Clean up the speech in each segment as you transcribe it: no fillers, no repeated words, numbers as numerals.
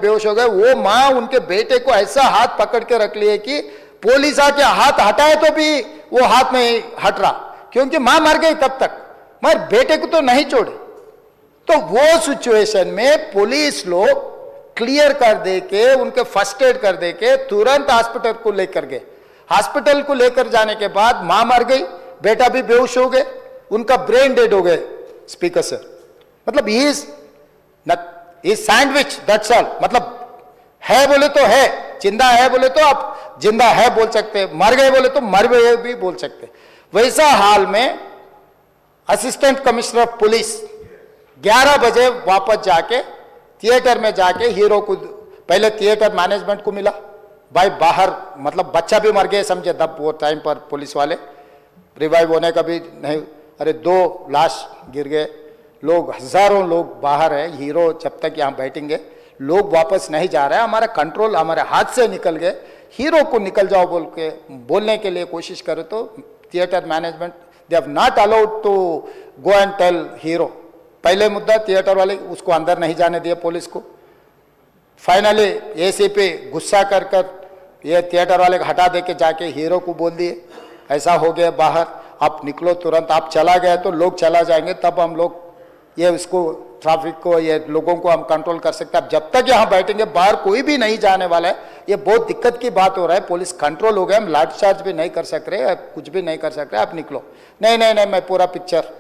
बेहोश हो गए। वो माँ उनके बेटे को ऐसा हाथ पकड़ के रख लिए कि पुलिस आके हाथ हटाए तो भी वो हाथ नहीं हट रहा, क्योंकि माँ मर गई तब तक, मगर बेटे को तो नहीं छोड़े। तो वो सिचुएशन में पुलिस लोग क्लियर कर दे के, उनके फर्स्ट एड कर दे के तुरंत हॉस्पिटल को लेकर गए। हॉस्पिटल को लेकर जाने के बाद माँ मर गई, बेटा भी बेहोश हो गए, उनका ब्रेन डेड हो गए स्पीकर सर। मतलब ये सैंडविच, दैट्स ऑल। मतलब है बोले तो है, जिंदा है बोले तो आप जिंदा है बोल सकते, मर गए बोले तो मर गए भी बोल सकते। वैसा हाल में असिस्टेंट कमिश्नर ऑफ पुलिस 11 बजे वापस जाके थिएटर में जाके हीरो को, पहले थिएटर मैनेजमेंट को मिला, भाई बाहर मतलब बच्चा भी मर गए समझे तब वो टाइम पर पुलिस वाले, रिवाइव होने का भी नहीं। अरे 2 लाश गिर गए, लोग हजारों लोग बाहर है, हीरो जब तक यहाँ बैठेंगे लोग वापस नहीं जा रहे हैं, हमारा कंट्रोल हमारे हाथ से निकल गए, हीरो को निकल जाओ बोल के बोलने के लिए कोशिश करे तो theatre management they have not allowed to go and tell hero. पहले मुद्दा थिएटर वाले उसको अंदर नहीं जाने दिए पुलिस को। फाइनली एसीपी गुस्सा कर ये थिएटर वाले हटा दे के जाके हीरो को बोल दिए ऐसा हो गया बाहर, आप निकलो तुरंत, आप चला गए तो लोग चला जाएंगे, तब हम लोग ये इसको ट्रैफिक को, ये लोगों को हम कंट्रोल कर सकते हैं। अब जब तक यहाँ बैठेंगे बाहर कोई भी नहीं जाने वाला है, ये बहुत दिक्कत की बात हो रहा है। पुलिस कंट्रोल हो गया, हम लाठीचार्ज भी नहीं कर सक रहे, कुछ भी नहीं कर सक रहे, आप निकलो। नहीं नहीं नहीं, मैं पूरा पिक्चर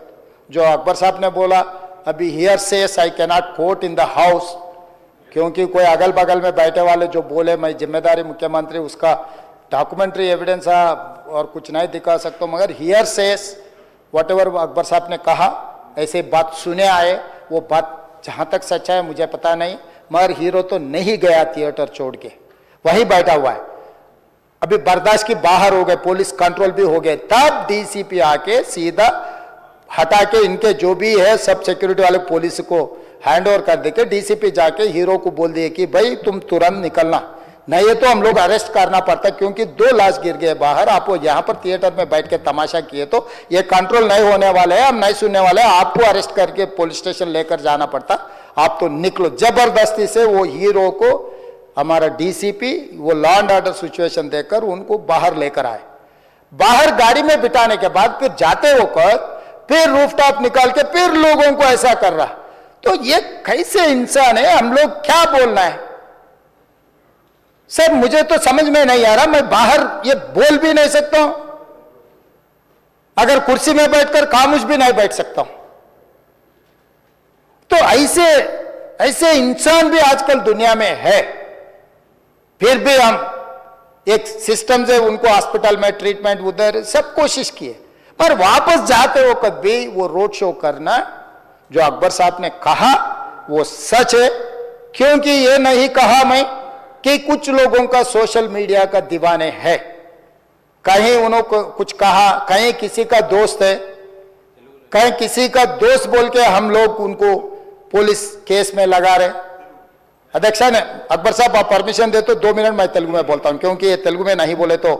जो अकबर साहब ने बोला, अभी here says I cannot quote in the house, क्योंकि कोई अगल बगल में बैठे वाले जो बोले मैं जिम्मेदारी मुख्यमंत्री, उसका डॉक्यूमेंट्री एविडेंस और कुछ नहीं दिखा सकता, मगर here says whatever Akbar साहब ने कहा ऐसे बात सुने आए, वो बात जहाँ तक सच्चा है मुझे पता नहीं, मगर हीरो तो नहीं गया थिएटर छोड़ के, वहीं बैठा हुआ है। अभी बर्दाश्त की बाहर हो गए, पुलिस कंट्रोल भी हो गए, तब डीसीपी आके सीधा हटा के इनके जो भी है सब सिक्योरिटी वाले पुलिस को हैंड ओवर कर दे के डीसीपी जाके हीरो को बोल दिए कि भाई तुम तुरंत निकलना, नहीं तो हम लोग अरेस्ट करना पड़ता, क्योंकि 2 लाश गिर गए बाहर, आप वो यहाँ पर थिएटर में बैठ के तमाशा किए तो ये कंट्रोल नहीं होने वाले हैं, हम नहीं सुनने वाले हैं, आपको अरेस्ट करके पुलिस स्टेशन लेकर जाना पड़ता, आप तो निकलो। जबरदस्ती से वो हीरो को हमारा डीसीपी वो लॉ एंड ऑर्डर सिचुएशन देकर उनको बाहर लेकर आए। बाहर गाड़ी में बिठाने के बाद फिर जाते होकर फिर रूफटॉप निकाल के फिर लोगों को ऐसा कर रहा, तो ये कैसे इंसान है, हम लोग क्या बोलना है सर, मुझे तो समझ में नहीं आ रहा। मैं बाहर ये बोल भी नहीं सकता हूं, अगर कुर्सी में बैठकर खामोश भी नहीं बैठ सकता हूं। तो ऐसे इंसान भी आजकल दुनिया में है, फिर भी हम एक सिस्टम से उनको हॉस्पिटल में ट्रीटमेंट उधर सब कोशिश किए, पर वापस जाते हो कभी वो रोड शो करना जो अकबर साहब ने कहा वो सच है, क्योंकि ये नहीं कहा मैं कि कुछ लोगों का सोशल मीडिया का दीवाने है, कहीं उन्होंने कुछ कहा, कहीं किसी का दोस्त है, कहीं किसी का दोस्त बोल के हम लोग उनको पुलिस केस में लगा रहे। अध्यक्ष ने अकबर साहब आप परमिशन दे तो 2 मिनट मैं तेलुगु में बोलता हूं, क्योंकि ये तेलुगु में नहीं बोले तो